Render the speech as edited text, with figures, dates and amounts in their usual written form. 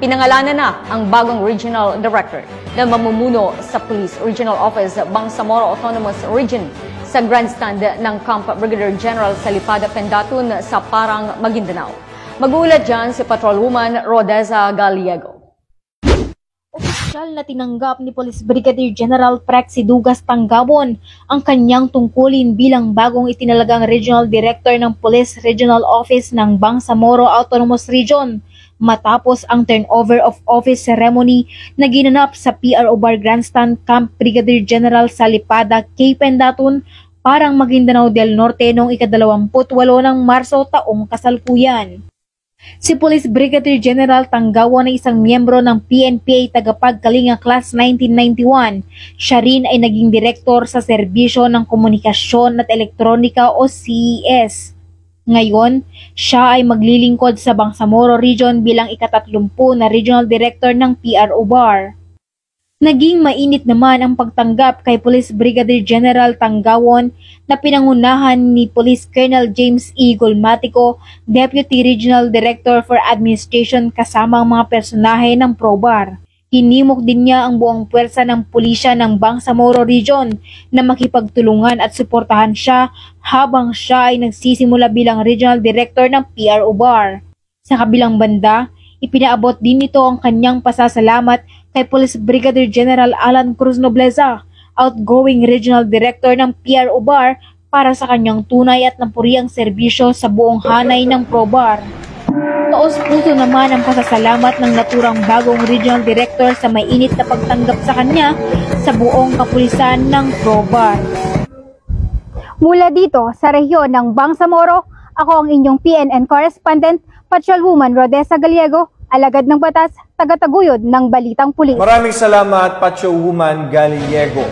Pinangalanan na ang bagong Regional Director na mamumuno sa Police Regional Office Bangsamoro Autonomous Region sa grandstand ng Camp Brigadier General Salipada Pendatun sa Parang, Maguindanao. Mag-uulat dyan si Patrolwoman Rodeza Galiego. Opisyal na tinanggap ni Police Brigadier General Prexy Dugas Tanggabon ang kanyang tungkulin bilang bagong itinalagang Regional Director ng Police Regional Office ng Bangsamoro Autonomous Region matapos ang turnover of office ceremony na ginanap sa PRO Bar Grandstand Camp Brigadier General Salipada, K. Pendatun, Parang, Maguindanao del Norte noong ika-28 ng Marso taong kasalukuyan. Si Police Brigadier General Tanggabon ay isang miyembro ng PNPA Tagapagkalinga Class 1991. Siya rin ay naging direktor sa Serbisyo ng Komunikasyon at Elektronika o CES. Ngayon, siya ay maglilingkod sa Bangsamoro Region bilang ika-30 na Regional Director ng PRO Bar. Naging mainit naman ang pagtanggap kay Police Brigadier General Tanggabon na pinangunahan ni Police Colonel James E. Golmatico, Deputy Regional Director for Administration kasama ang mga personahe ng PROBAR. Hinimok din niya ang buong puwersa ng pulisya ng Bangsamoro Region na makipagtulungan at suportahan siya habang siya ay nagsisimula bilang Regional Director ng PRO Bar. Sa kabilang banda, ipinaabot din nito ang kanyang pasasalamat kay Police Brigadier General Alan Cruz Nobleza, outgoing Regional Director ng PRO Bar, para sa kanyang tunay at napuriang serbisyo sa buong hanay ng PROBAR. Taos-puso naman ang pasasalamat ng naturang bagong Regional Director sa mainit na pagtanggap sa kanya sa buong kapulisan ng PROBAR. Mula dito sa rehiyon ng Bangsamoro, ako ang inyong PNN correspondent, Patrolwoman Rodeza Galiego, alagad ng batas, tagataguyod ng Balitang Pulis. Maraming salamat, Patrolwoman Galiego.